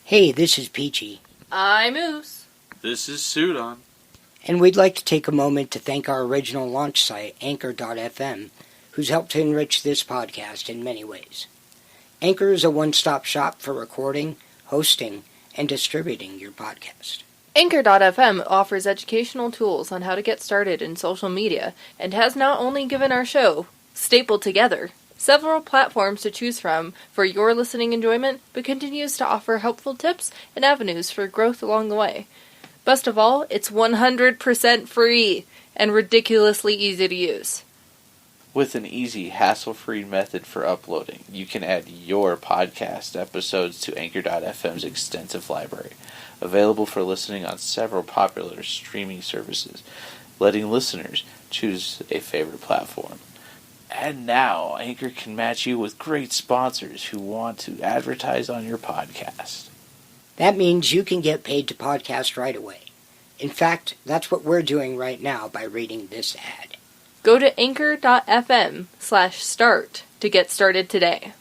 Hey, this is Peachy. I'm Ooze. This is Sudon. And we'd like to take a moment to thank our original launch site, Anchor.fm, who's helped to enrich this podcast in many ways. Anchor is a one-stop shop for recording, hosting, and distributing your podcast. Anchor.fm offers educational tools on how to get started in social media and has not only given our show, stapled together, several platforms to choose from for your listening enjoyment, but continues to offer helpful tips and avenues for growth along the way. Best of all, it's 100% free and ridiculously easy to use. With an easy, hassle-free method for uploading, you can add your podcast episodes to Anchor.fm's extensive library, available for listening on several popular streaming services, letting listeners choose a favorite platform. And now, Anchor can match you with great sponsors who want to advertise on your podcast. That means you can get paid to podcast right away. In fact, that's what we're doing right now by reading this ad. Go to anchor.fm/start to get started today.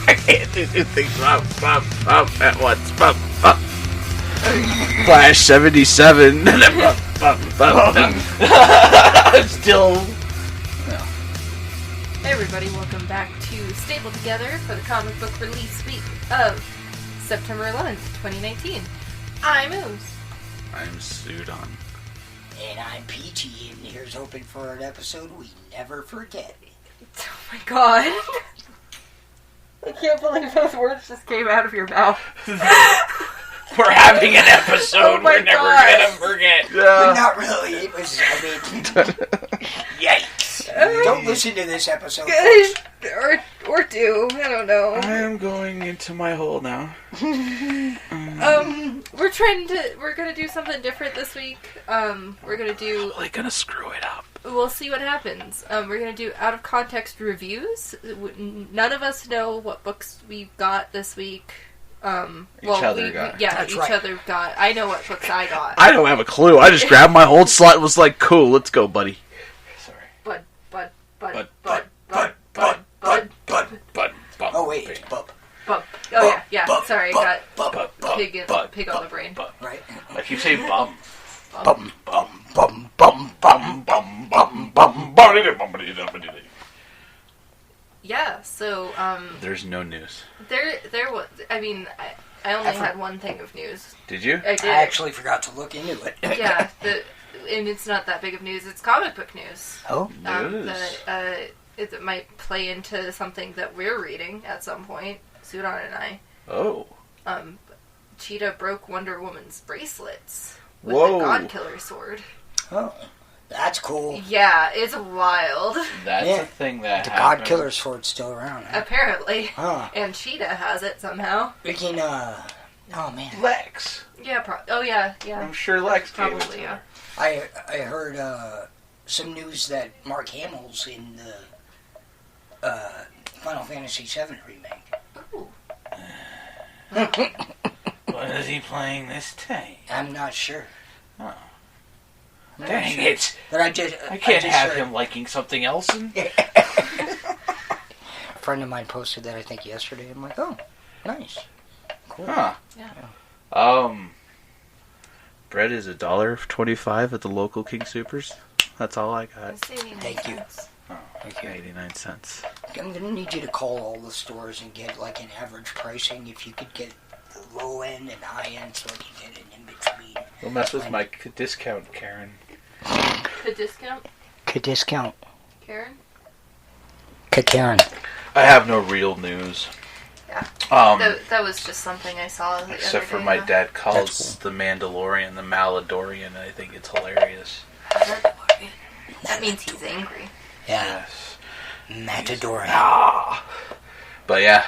I can't do two things at once. Flash 77. Still. Hey everybody, welcome back to Stable Together for the comic book release week of September 11th, 2019. I'm Ooze. I'm Sudon. And I'm Peachy, and here's hoping for an episode we never forget. Oh my god. I can't believe those words just came out of your mouth. We're having an episode we're never gonna forget. But not really. It was, yikes. Don't listen to this episode, folks. Or do. I don't know. I am going into my hole now. We're gonna do something different this week. We're gonna do... Probably gonna screw it up. We'll see what happens. We're gonna do out-of-context reviews. None of us know what books we got this week. Each other got. I know what books I got. I don't have a clue. I just grabbed my old slot and was like, cool, let's go, buddy. Sorry. Bud. Oh, wait. Bub. Oh, yeah. Bub, Sorry, bub, I bub, got bub, pig bub, on the brain. Bum. Right? I keep saying bum. Bum, bum, bum, bum, bum, bum, bum, bum, bum. Yeah, so, There's no news. there was, I only had one thing of news. Did you? I did. I actually forgot to look into it. Yeah, and it's not that big of news. It's comic book news. Oh? News. It might play into something that we're reading at some point, Sudon and I. Oh. Cheetah broke Wonder Woman's bracelets with Whoa. the God Killer sword. Oh. That's cool. Yeah, it's wild. That's a thing that The happened. God Killer sword's still around, huh? Apparently. Huh. And Cheetah has it somehow. We can, oh, man. Lex. Yeah, yeah. I'm sure Lex gave it Probably, to yeah. her. I heard, some news that Mark Hamill's in the, Final Fantasy VII remake. Ooh. What is he playing this time? I'm not sure. Oh. I'm Dang not sure. it. But I can't have heard. him liking something else. A friend of mine posted that, I think, yesterday. I'm like, oh, nice. Cool. Huh. Yeah. Bread is $1.25 at the local King Supers. That's all I got. Thank you. Oh, Thank you. 89 cents. I'm going to need you to call all the stores and get, like, an average pricing. If you could get the low end and high end so I can get an in-between. Don't mess with my discount, Karen. The discount? Discount. Karen? Karen. I have no real news. Yeah. That was just something I saw the Except other for day, my though. dad calls the Mandalorian the Maladorian, and I think it's hilarious. That means he's angry. Yeah. Yes. Matador. But yeah.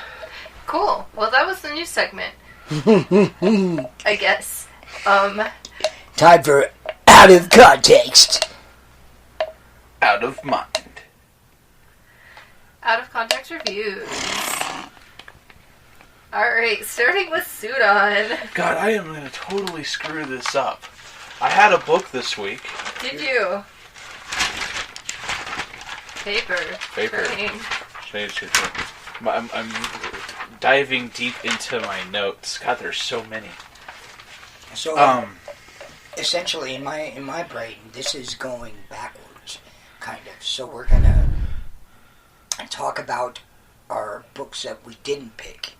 Cool. Well, that was the news segment. I guess. Time for Out of Context. Out of mind. Out of context reviews. Alright, starting with Sudon. God, I am going to totally screw this up. I had a book this week. Did you? Paper. I'm diving deep into my notes. God, there's so many. So, essentially, in my brain, this is going backwards, kind of. So we're gonna talk about our books that we didn't pick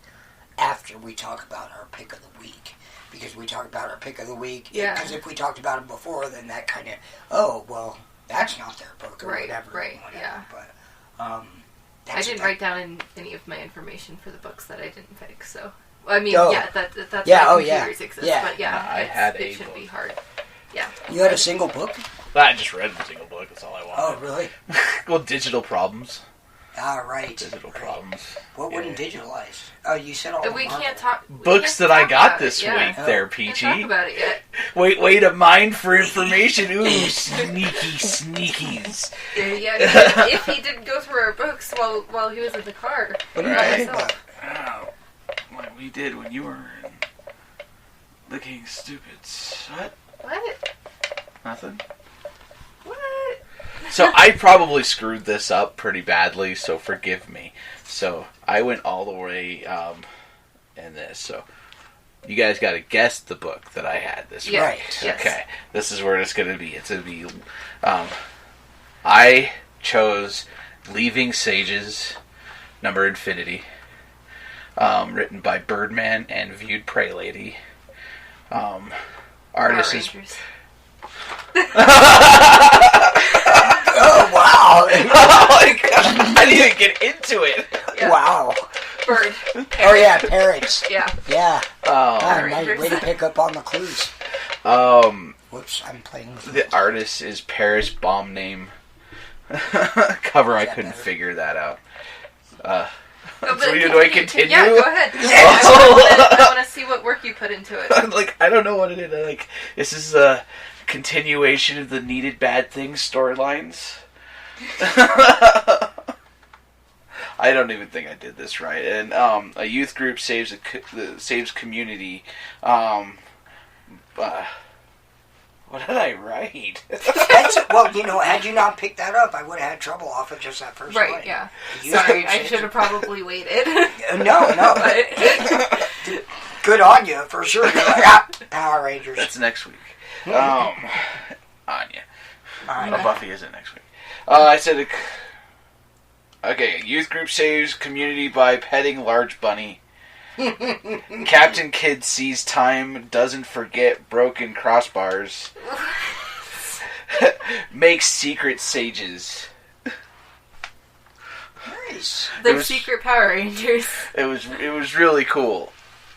after we talk about our pick of the week. Because we talk about our pick of the week. Yeah. Because if we talked about it before, then that kind of, oh, well, that's not their book or whatever. Right, yeah. But, I didn't write down any of my information for the books that I didn't pick, so... I mean, that's why computers exist, but I had it should be hard. Yeah. You had a single book? I just read the single book, that's all I wanted. Oh, really? Well, digital problems. Ah, right. Digital problems. What wouldn't digitalize? Oh, you said all the We Marvel. can't talk... Books that I got this week there, We Peachy. can't talk about it yet. Wait a mine for information. Ooh, sneakies. Yeah, if he didn't go through our books while he was in the car. What did you Right. think about? Oh, what we did when you were in the King Stupids. What? Nothing? What? So I probably screwed this up pretty badly, so forgive me. So I went all the way in this. So you guys got to guess the book that I had this week. Right. Yes. Okay. This is where it's going to be. It's going to be... I chose Leaving Sages, Number Infinity, written by Birdman and Viewed Prey Lady. Artist is... Oh, wow. Oh my God. I didn't even get into it. Yeah. Wow. Bird. Oh, yeah, parrots. Yeah. Yeah. Oh. Nice way to pick up on the clues. Whoops, I'm playing with The artist is Paris Bomb Name. Cover, I couldn't figure that out. So do I continue? Yeah, go ahead. Yes. I want to see what work you put into it. I don't know what it is. This is a continuation of the Needed Bad Things storylines. I don't even think I did this right. And a youth group saves community. What did I write? Well, had you not picked that up, I would have had trouble off of just that first line. Right, yeah. You Sorry, I should have probably waited. No. Good on you, for sure. You're like, Power Rangers. That's next week. Anya. Alright. Buffy isn't next week. I said... Okay, youth group saves community by petting large bunny. Captain Kidd sees time, doesn't forget broken crossbars. Makes secret sages. Nice. The secret Power Rangers. It was really cool.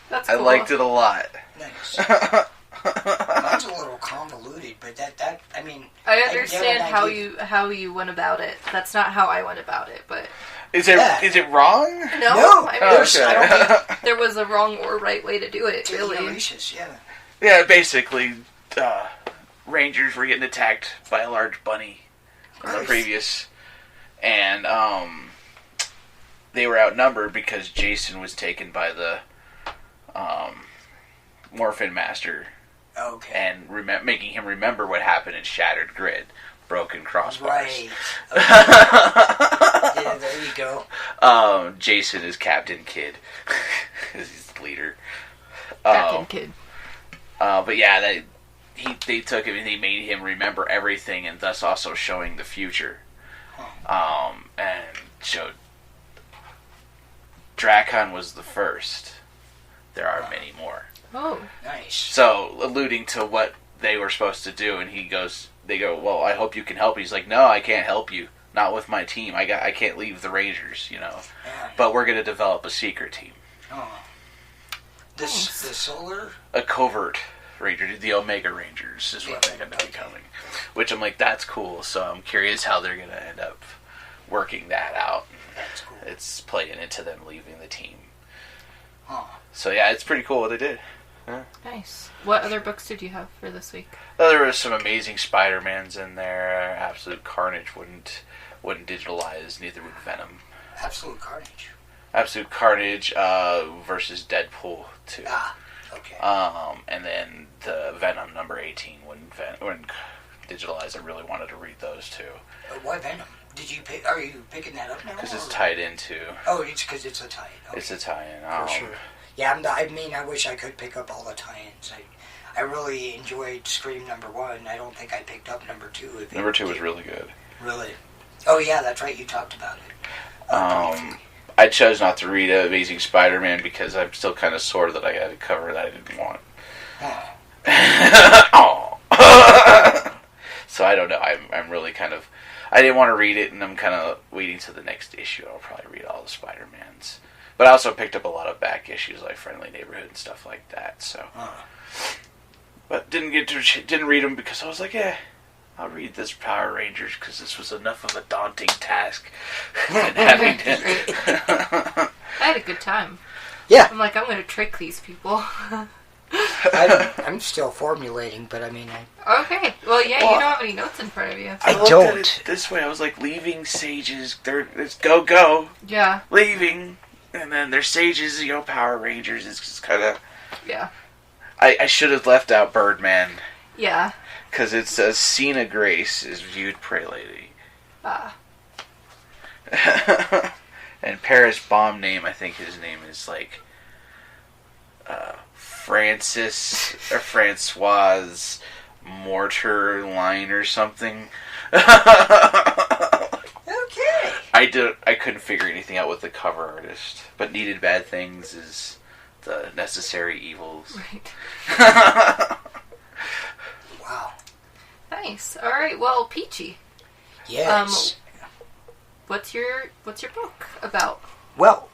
That's cool. I liked it a lot. Nice. Mine's a little convoluted, but that I mean... I understand how you went about it. That's not how I went about it, but... Is it wrong? No. I mean, Okay. I don't think there was a wrong or right way to do it, really. Delicious, yeah. Yeah, basically, Rangers were getting attacked by a large bunny in the previous, and they were outnumbered because Jason was taken by the Morphin Master. Okay. And making him remember what happened in Shattered Grid, broken crossbars. Right. Yeah, there you go. Jason is Captain Kidd. He's the leader. Captain Kidd. But yeah, they took him and they made him remember everything, and thus also showing the future. And showed Drakon was the first. There are many more. Oh, nice. So alluding to what they were supposed to do, and they go, well, I hope you can help. He's like, no, I can't help you. Not with my team. I can't leave the Rangers, Yeah. But we're going to develop a secret team. Oh. The Solar? A covert Ranger, the Omega Rangers is what they're going to be becoming. Which I'm like, that's cool. So I'm curious how they're going to end up working that out. That's cool. It's playing into them leaving the team. Huh. So yeah, it's pretty cool what they did. Yeah. Nice. What other books did you have for this week? There was some amazing Spider-Mans in there. Absolute Carnage wouldn't digitalize, neither would Venom. Absolute Carnage. Absolute Carnage versus Deadpool 2. Ah, okay. And then the Venom number 18 wouldn't digitalize. I really wanted to read those too. Why Venom? Are you picking that up now? Because it's tied into. Oh, it's because it's a tie-in. Okay. It's a tie-in. For sure. Yeah, I wish I could pick up all the tie-ins. I really enjoyed Scream number 1. I don't think I picked up number 2. Number 2 was really good. Really? Oh, yeah, that's right. You talked about it. I chose not to read Amazing Spider-Man because I'm still kind of sore that I had a cover that I didn't want. Oh. So I don't know. I'm really kind of... I didn't want to read it, and I'm kind of waiting to the next issue. I'll probably read all the Spider-Mans. But I also picked up a lot of back issues like Friendly Neighborhood and stuff like that. So, but didn't read them because I was like, I'll read this Power Rangers because this was enough of a daunting task. Having to... I had a good time. Yeah. I'm like, I'm going to trick these people. I'm still formulating, but I mean... Okay. Well, yeah, you don't have any notes in front of you. I looked don't. at it this way. I was like, leaving sages. Let's go. Yeah. Leaving. And then there's sages, Power Rangers. It's just kind of... Yeah. I should have left out Birdman. Yeah. Because it says Cena Grace is viewed Prey Lady. And Paris Bomb name, I think his name is like... Francis or Francoise Mortar Line or something. Okay. I couldn't figure anything out with the cover artist, but Needed Bad Things is the necessary evils. Right. Wow. Nice. All right. Well, Peachy. Yes. What's your book about? Well,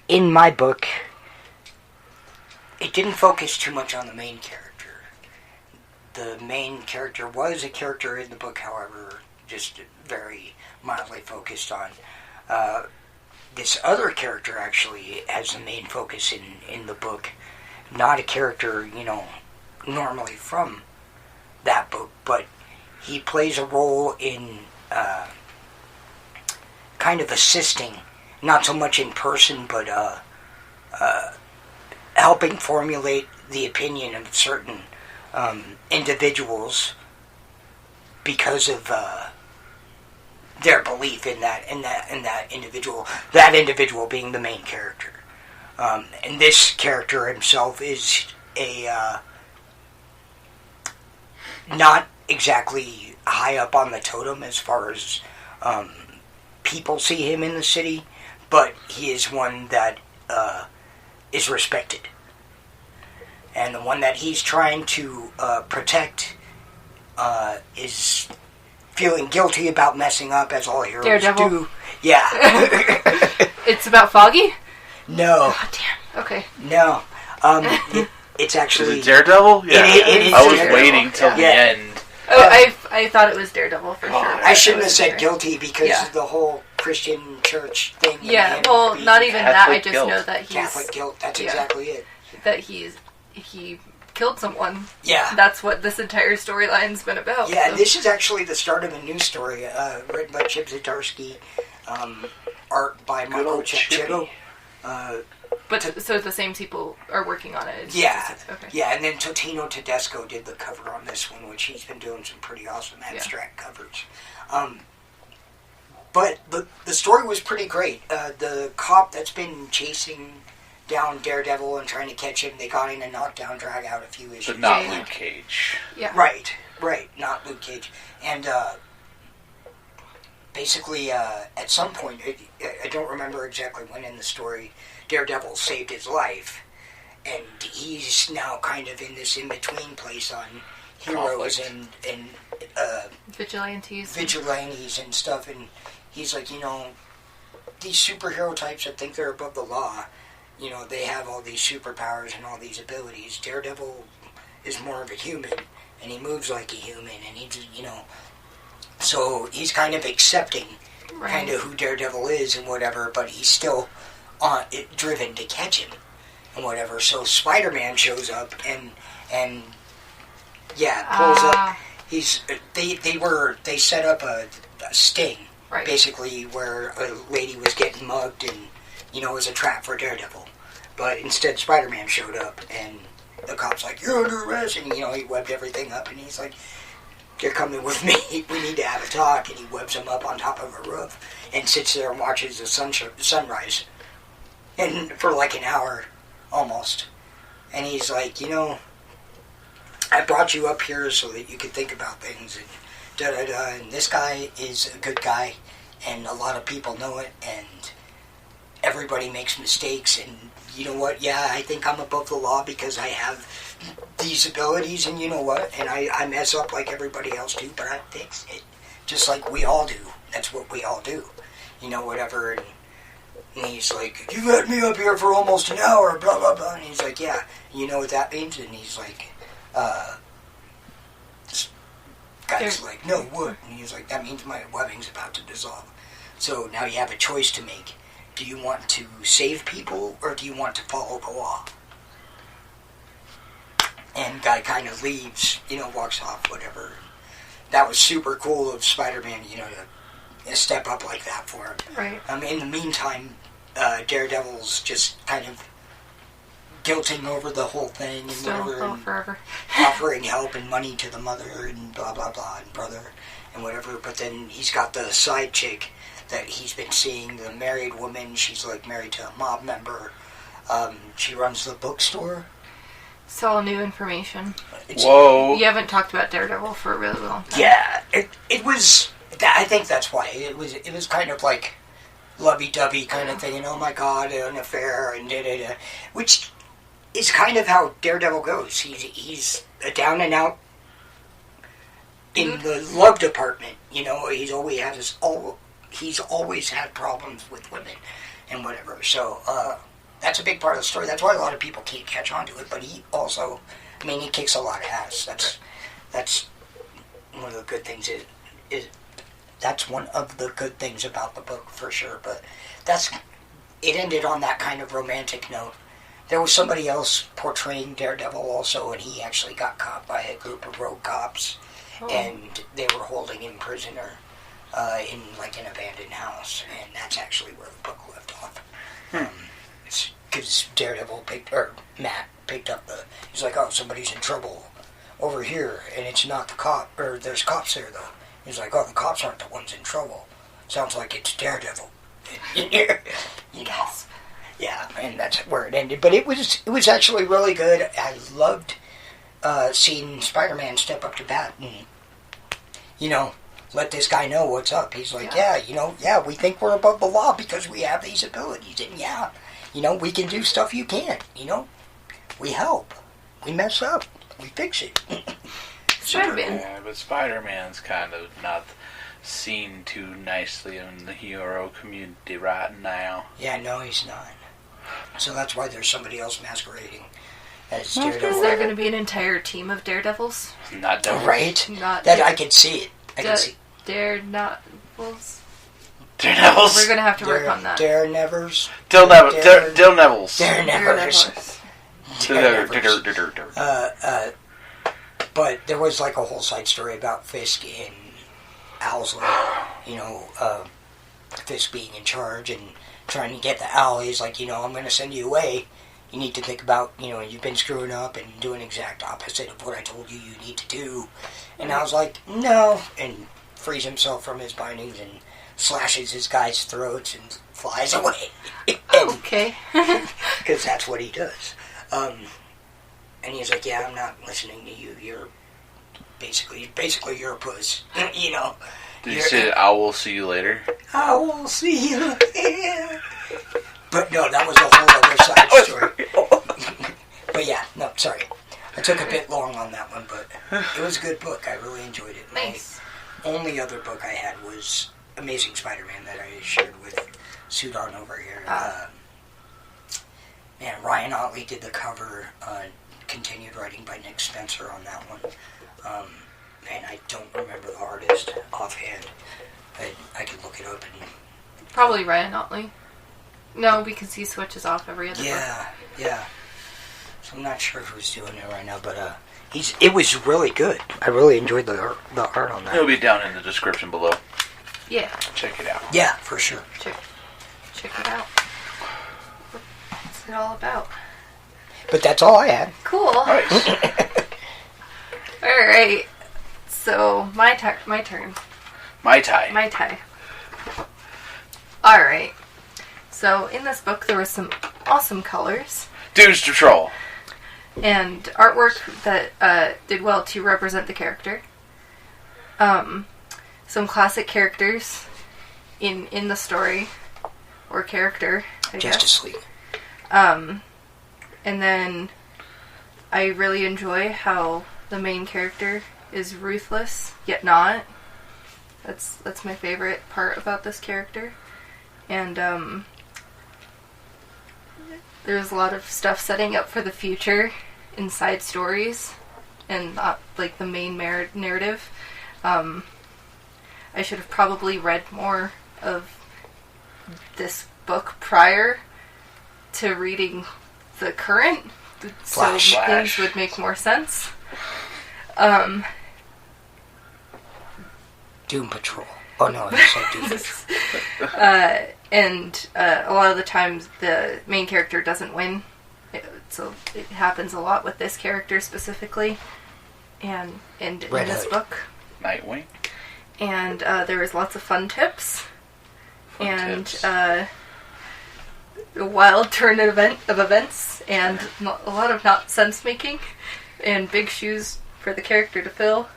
in my book, it didn't focus too much on the main character. The main character was a character in the book, however, just very mildly focused on. This other character actually has the main focus in the book. Not a character, normally from that book, but he plays a role in kind of assisting, not so much in person, but helping formulate the opinion of certain individuals because of their belief in that individual. That individual being the main character, and this character himself is a not exactly high up on the totem as far as people see him in the city, but he is one that is respected. And the one that he's trying to protect is feeling guilty about messing up, as all heroes Daredevil. do. Yeah. It's about Foggy? No. God damn. Okay. No. It's actually... Is it Daredevil? Yeah. It is I was Daredevil. waiting till the end. Oh, I thought it was Daredevil for sure. I shouldn't have said guilty because Yeah. of the whole Christian church thing. Yeah, and well, being not even that. I Catholic just guilt. know that he's... Catholic guilt. That's exactly it. That he killed someone. Yeah. That's what this entire storyline's been about. Yeah, so. this is actually the start of a new story, written by Chip Zdarsky, art by Michael old Chippy. Chichetto. But so the same people are working on it. It's Yeah, just- okay. yeah, and then Totino Tedesco did the cover on this one, which he's been doing some pretty awesome abstract covers. But the story was pretty great. The cop that's been chasing down Daredevil and trying to catch him, they got in a knockdown, drag out a few issues. But not Yeah. Luke Cage. Yeah. Right, not Luke Cage. And basically, at some point, I don't remember exactly when in the story, Daredevil saved his life, and he's now kind of in this in-between place on heroes and Vigilantes and stuff, and he's like, these superhero types that think they're above the law, they have all these superpowers and all these abilities. Daredevil is more of a human, and he moves like a human, and he just, so he's kind of accepting kind of who Daredevil is and whatever, but he's still driven to catch him and whatever. So Spider-Man shows up and pulls up. They set up a sting, basically, where a lady was getting mugged and, it was a trap for Daredevil. But instead Spider-Man showed up and the cop's like, "You're under arrest," and, he webbed everything up and he's like, "You're coming with me, we need to have a talk," and he webs him up on top of a roof and sits there and watches the sunrise. And for like an hour, almost. And he's like, "I brought you up here so that you could think about things, and da-da-da, and this guy is a good guy, and a lot of people know it, and everybody makes mistakes, and you know what, yeah, I think I'm above the law because I have these abilities, and you know what, and I mess up like everybody else do, but I fix it, just like we all do. That's what we all do, whatever." And he's like, "You've had me up here for almost an hour, blah, blah, blah," and he's like, "Yeah, you know what that means?" And he's like, this guy's like, "No, what?" And he's like, "That means my webbing's about to dissolve. So now you have a choice to make. Do you want to save people, or do you want to follow the law?" And guy kind of leaves, walks off, whatever. That was super cool of Spider-Man, to step up like that for him. Right. In the meantime, Daredevil's just kind of guilting over the whole thing and whatever, and forever. offering help and money to the mother and blah blah blah and brother and whatever. But then he's got the side chick that he's been seeing, the married woman. She's like married to a mob member. She runs the bookstore. It's all new information. Whoa! You haven't talked about Daredevil for a really long time. Yeah, it was. I think that's why it was kind of like lovey-dovey kind of thing. And oh my God, an affair and da-da-da, which is kind of how Daredevil goes. He's a down and out in the love department. He's always had problems with women and whatever. So that's a big part of the story. That's why a lot of people can't catch on to it. But he also, he kicks a lot of ass. That's one of the good things. That's one of the good things about the book for sure. But it ended on that kind of romantic note. There was somebody else portraying Daredevil also, and he actually got caught by a group of rogue cops, and they were holding him prisoner in like an abandoned house, and that's actually where the book left off. It's because Matt picked up he's like, "Oh, somebody's in trouble over here, and it's not the cop, or there's cops there though." He's like, "Oh, the cops aren't the ones in trouble. Sounds like it's Daredevil." Yes. Yeah, and that's where it ended. But it was actually really good. I loved seeing Spider-Man step up to bat and, let this guy know what's up. He's like, we think we're above the law because we have these abilities. And we can do stuff you can't. We help. We mess up. We fix it. Spider-Man. Yeah, but Spider-Man's kind of not seen too nicely in the hero community right now. Yeah, no, he's not. So that's why there's somebody else masquerading as Daredevil. Is there going to be an entire team of Daredevils? Not Devils. Right? I can see it. I can see. Daredevils? Daredevils. We're going to have to work on that. Darenevers. Darenevils. But there was like a whole side story about Fisk and Owlsley. Fisk being in charge and trying to get the Owl. He's like, I'm going to send you away. You need to think about, you've been screwing up and doing exact opposite of what I told you need to do. And I was like, no. And frees himself from his bindings and slashes his guys' throats and flies away. Okay. Because that's what he does. And he's like, yeah, I'm not listening to you. You're basically you're a puss. Did you say, "I will see you later"? I will see you later. But no, that was a whole other side story. But yeah, no, sorry. I took a bit long on that one, but it was a good book. I really enjoyed it. Nice. The only other book I had was Amazing Spider-Man that I shared with Sudon over here. Ryan Otley did the cover, continued writing by Nick Spencer on that one. And I don't remember the artist offhand. I could look it up. Probably Ryan Otley. No, because he switches off every other book. Yeah. So I'm not sure who's doing it right now, but it was really good. I really enjoyed the art on that. It'll be down in the description below. Yeah. Check it out. Yeah, for sure. Check it out. What's it all about? But that's all I had. Cool. Nice. Alright. So, my turn. My tie. My tie. Alright. So, in this book, there was some awesome colors. Dudes to troll. And artwork that did well to represent the character. Some classic characters in the story. Or character, I guess. Justice League. And then I really enjoy how the main character is ruthless, yet not. That's my favorite part about this character. And there's a lot of stuff setting up for the future in side stories and not like the main narrative. I should have probably read more of this book prior to reading the current, so things would make more sense. Doom Patrol. Oh no, I said Doom Patrol. And a lot of the times the main character doesn't win, so it happens a lot with this character specifically, and in this book. Nightwing. And there was lots of fun tips. A wild turn of events, and a lot of not sense making, and big shoes for the character to fill.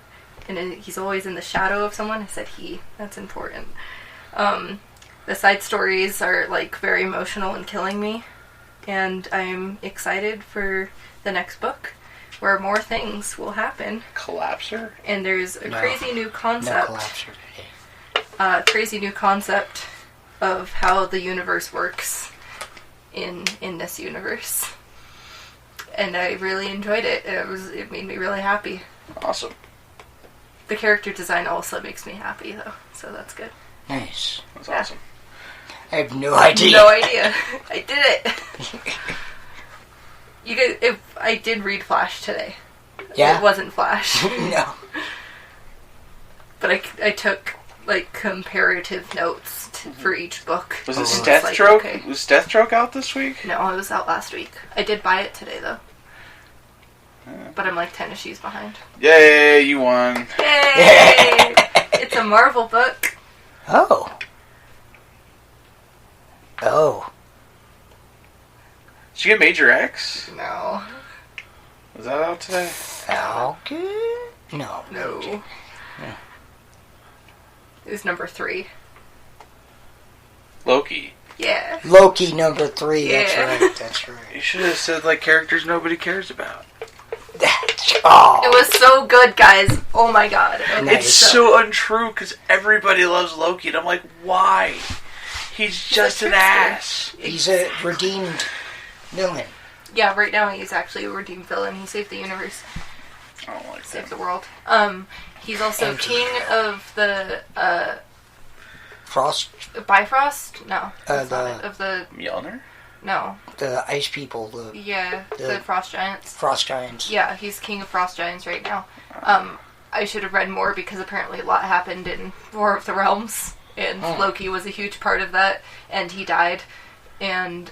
And he's always in the shadow of someone. I said he. That's important. The side stories are like very emotional and killing me, and I'm excited for the next book, where more things will happen. Collapser? And there's a crazy new concept. No Collapser today. Crazy new concept of how the universe works in this universe. And I really enjoyed it. It made me really happy. Awesome. The character design also makes me happy though, so that's good. Nice. That's awesome. I have no idea. No idea. I did it. I did read Flash today. Yeah? It wasn't Flash. No. But I took like comparative notes for each book. Was it Deathstroke? Deathstroke? Okay. Was Deathstroke out this week? No, it was out last week. I did buy it today though. But I'm like 10 issues behind. Yay, you won. Yay! It's a Marvel book. Oh. Did you get Major X? No. Was that out today? Falcon? No. No. Yeah. It was number 3. Loki. Yeah. Loki number 3. Yeah. That's right. You should have said like characters nobody cares about. It was so good, guys. Oh my god. Okay, Nice. It's so untrue because everybody loves Loki, and I'm like, why? He's just an ass. He's a redeemed villain. Yeah, right now he's actually a redeemed villain. He saved the universe. I don't like Saved that. the world. He's also king of the Frost? Bifrost? No. That's the- not it. Of the Mjolnir? no. The ice people, the The Frost Giants. frost giants. Yeah, he's king of Frost Giants right now. I should have read more because apparently a lot happened in War of the Realms, and Loki was a huge part of that, and he died. And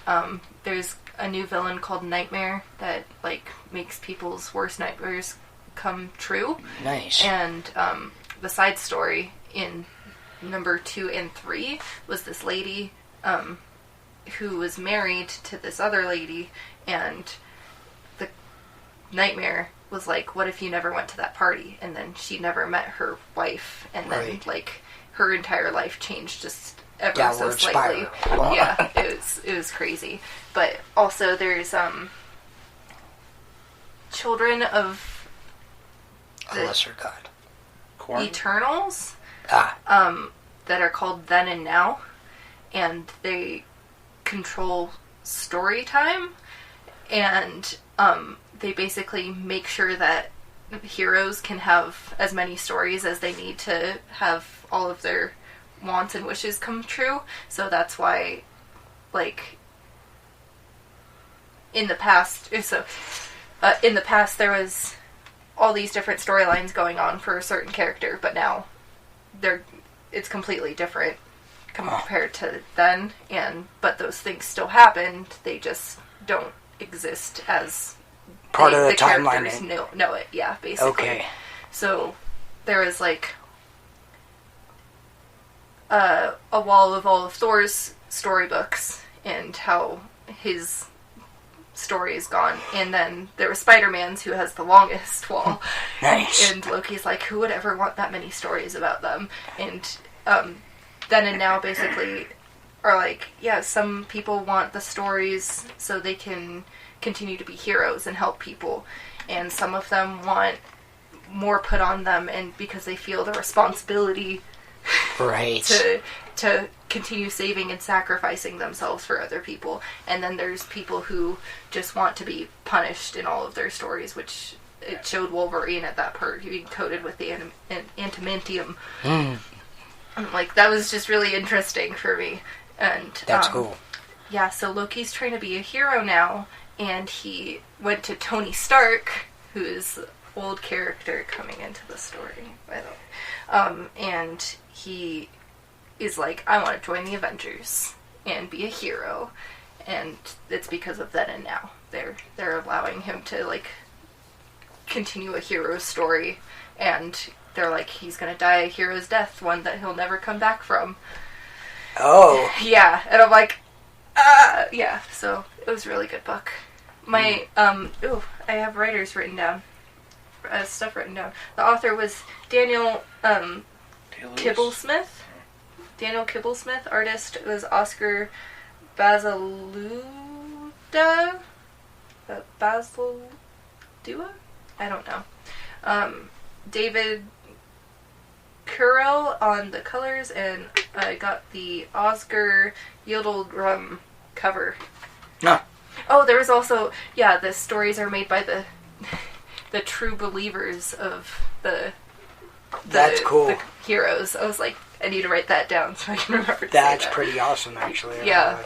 there's a new villain called Nightmare that like makes people's worst nightmares come true. Nice. And the side story in number 2 and 3 was this lady who was married to this other lady, and the Nightmare was like, what if you never went to that party? And then she never met her wife, and then like her entire life changed just ever Downward so slightly. spiral. Yeah, it was crazy. But also there's children of A lesser god. Corn? Eternals Ah. that are called Then and Now, and they control story time, and they basically make sure that heroes can have as many stories as they need to have all of their wants and wishes come true. So that's why, like, in the past, there was all these different storylines going on for a certain character, but now it's completely different compared to then. But those things still happened. They just don't exist as part of the characters timeline. know it. Yeah, basically. Okay. So there is like a wall of all of Thor's storybooks and how his story is gone, and then there was Spider-Man's, who has the longest wall. Nice. And Loki's like, who would ever want that many stories about them? And then and now basically are like, yeah, some people want the stories so they can continue to be heroes and help people, and some of them want more put on them, and because they feel the responsibility Right. to continue saving and sacrificing themselves for other people. And then there's people who just want to be punished in all of their stories, which it showed Wolverine at that part being coated with the adamantium. Like, that was just really interesting for me. And That's cool. Yeah, so Loki's trying to be a hero now, and he went to Tony Stark, who's the old character coming into the story, by the way. And he is like, I want to join the Avengers and be a hero, and it's because of then and now. They're allowing him to, like, continue a hero's story, and they're like, he's gonna die a hero's death, one that he'll never come back from. Oh. Yeah, and I'm like, yeah, so it was a really good book. My, I have writers written down, stuff written down. The author was Daniel, Kibblesmith. Daniel Kibblesmith. Artist was Oscar Basaluda? Basiludua? I don't know. David Currell on the colors, and I got the Oscar Yieldrum cover. No. Oh, there was also, yeah, the stories are made by the true believers of the That's cool. the heroes. I was like, I need to write that down so I can remember to That's say that. pretty awesome, actually. Yeah.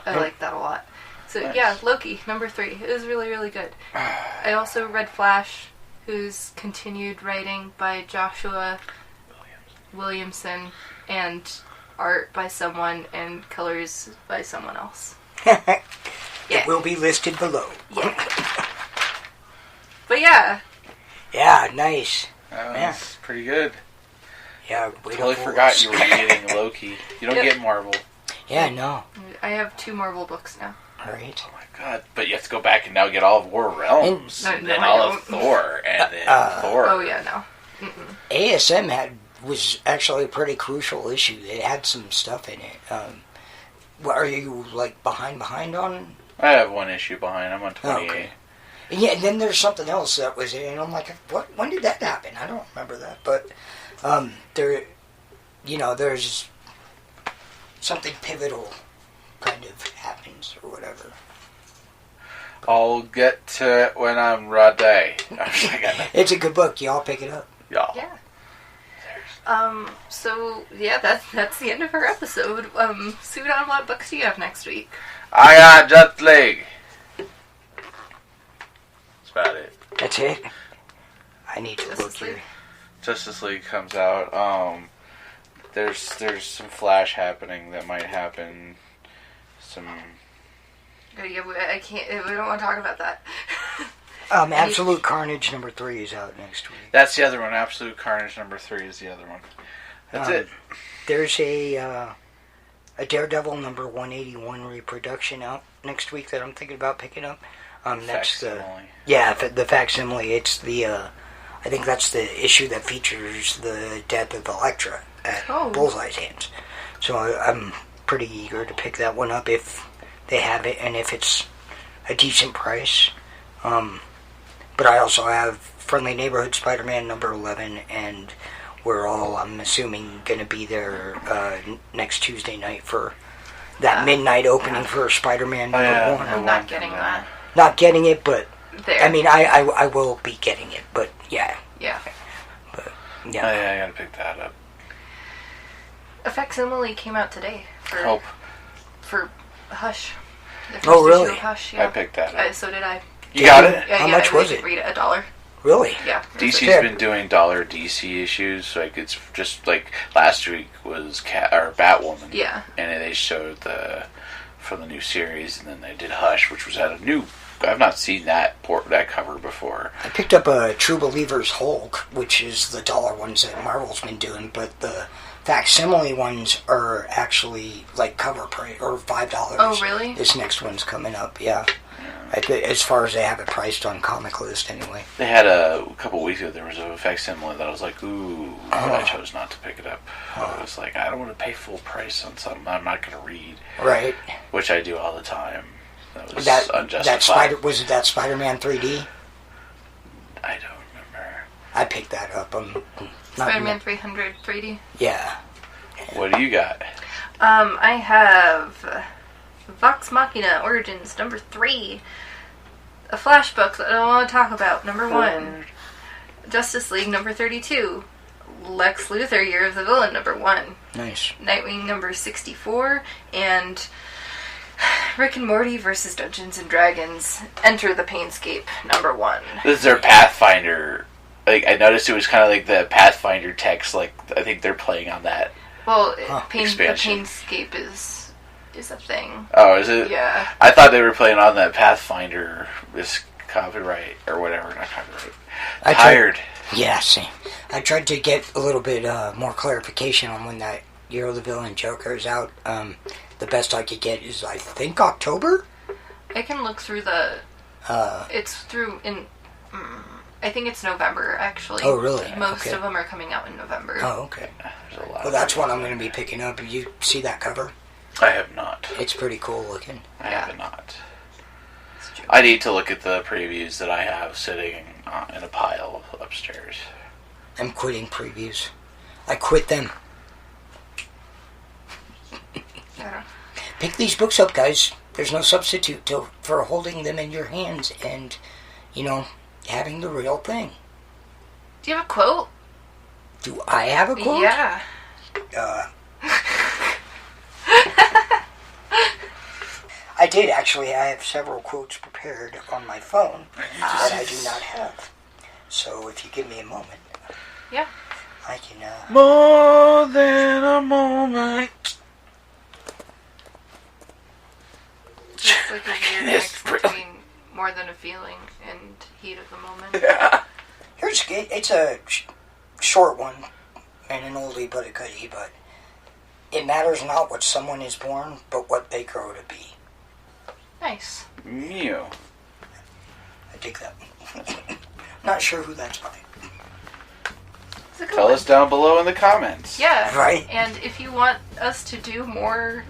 I I like that a lot. So, Nice. yeah, Loki, number 3. It was really, really good. I also read Flash, who's continued writing by Joshua Williamson, and art by someone, and colors by someone else. It Yeah. will be listed below. Yeah. But yeah. Yeah, nice. That Yeah. was pretty good. Yeah, we Totally forgot you were getting Loki. You don't Yep. get Marvel. Yeah, no. I have 2 Marvel books now. Right. Oh my god. But you have to go back and now get all of War Realms, No, and no, then I all don't. of Thor, and then Thor. Oh, yeah, no. Mm-mm. ASM was actually a pretty crucial issue. It had some stuff in it. What, are you, like, behind on? I have one issue behind. I'm on 28. Okay. Yeah, and then there's something else that was in, and I'm like, what? When did that happen? I don't remember that, but there, there's something pivotal kind of happens or whatever. I'll get to it when I'm ready. It's a good book. Y'all pick it up. Y'all. Yeah. So, yeah, that's the end of our episode. Sudon, what books do you have next week? I got Justice League. That's about it. That's it. I need to Justice look here. League. Justice League comes out. There's some Flash happening that might happen. Some. Oh, yeah, I can't. We don't want to talk about that. Absolute Carnage number 3 is out next week. That's the other one. Absolute Carnage number 3 is the other one. That's it. There's a Daredevil number 181 reproduction out next week that I'm thinking about picking up. That's the facsimile. It's the I think that's the issue that features the death of Elektra at Bullseye's hands. So I'm pretty eager to pick that one up if they have it and if it's a decent price. But I also have Friendly Neighborhood Spider-Man number 11, and we're all, I'm assuming, going to be there next Tuesday night for that midnight opening for Spider-Man number 1. I'm not getting that. Not getting it, but There. I mean, I will be getting it, but yeah. Yeah. But Yeah, I gotta pick that up. A facsimile came out today for Hush. The first Oh, really? issue of Hush, yeah. I picked that up. So did I. You got it? Yeah, How much was it? Read it, $1. Really? Yeah. DC's fair. been doing dollar DC issues, like it's just like last week was Batwoman. Yeah. And they showed from the new series, and then they did Hush, which was at a new. I've not seen that cover before. I picked up a True Believers Hulk, which is the dollar ones that Marvel's been doing, but the facsimile ones are actually like cover price, or $5. Oh, really? This next one's coming up, yeah. As far as they have it priced on Comic List, anyway. They had a couple weeks ago. There was a facsimile that I was like, ooh, but I chose not to pick it up. I was like, I don't want to pay full price on something I'm not going to read. Right. Which I do all the time. That was unjustified. Was it that Spider-Man 3D? I don't remember. I picked that up. Spider-Man 300 3D? Yeah. What do you got? I have Vox Machina Origins number 3. A flash book that I don't want to talk about, number 1. Justice League number 32. Lex Luthor Year of the Villain number 1. Nice. Nightwing number 64. And Rick and Morty versus Dungeons and Dragons Enter the Painscape number 1. This is their Pathfinder. Like, I noticed it was kind of like the Pathfinder text. Like, I think they're playing on that. Well, the Expansion. Painscape is a thing. Oh, is it? Yeah. I thought they were playing on that Pathfinder. This copyright or whatever, not copyright. Yeah, same. I tried to get a little bit more clarification on when that Year of the Villain Joker is out. The best I could get is, I think, October? I can look through the... it's through in... I think it's November, actually. Oh, really? Most Okay. of them are coming out in November. Oh, okay. There's a lot. Well, that's what I'm going to be picking up. You see that cover? I have not. It's pretty cool looking. I have not. I need to look at the previews that I have sitting in a pile upstairs. I'm quitting previews. I quit them. Pick these books up, guys. There's no substitute for holding them in your hands and, having the real thing. Do you have a quote? Do I have a quote? Yeah. I did, actually. I have several quotes prepared on my phone that I do not have. So if you give me a moment. Yeah. I can, More than a moment. It's like a weird mix between More Than a Feeling and Heat of the Moment. Yeah. It's a short one and an oldie but a goodie, but it matters not what someone is born, but what they grow to be. Nice. Mew. I dig that. Not sure who that's by. It's a good Tell one. us down below in the comments. Yeah. Right. And if you want us to do more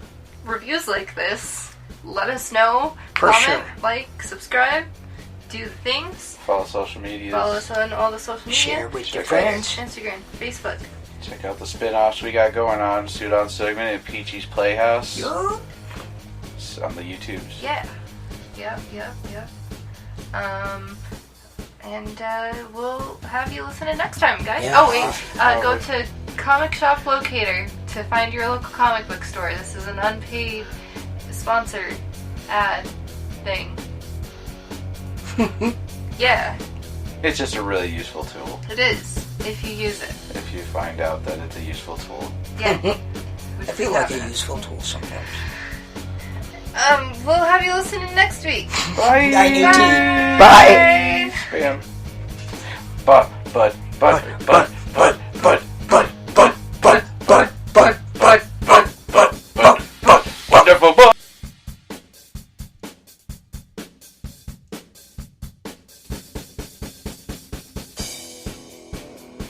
reviews like this, let us know. For Comment, sure. like, subscribe, do the things. Follow social media. Follow us on all the social media. Share with your Check friends. Instagram, Facebook. Check out the spin-offs we got going on. Sudon segment at Peachy's Playhouse. Yup. It's on the YouTubes. Yeah. Yep. And we'll have you listening next time, guys. Yeah. Oh, wait. Go to Comic Shop Locator to find your local comic book store. This is an unpaid, sponsored ad thing. Yeah. It's just a really useful tool. It is, if you use it. If you find out that it's a useful tool. Yeah. I feel like a useful tool sometimes. We'll have you listening next week. Bye. I need to. Bye. Bam. But. Wonderful book.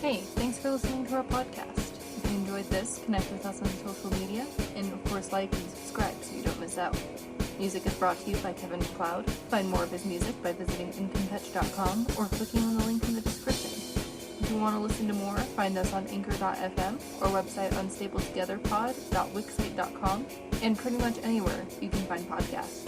Hey, thanks for listening to our podcast. If you enjoyed this, connect with us on social media, and of course like and subscribe so you don't miss out. Music is brought to you by Kevin MacLeod. Find more of his music by visiting incompetch.com or clicking on the link in the description. If you want to listen to more, find us on anchor.fm or website unstapletogetherpod.wixsite.com and pretty much anywhere you can find podcasts.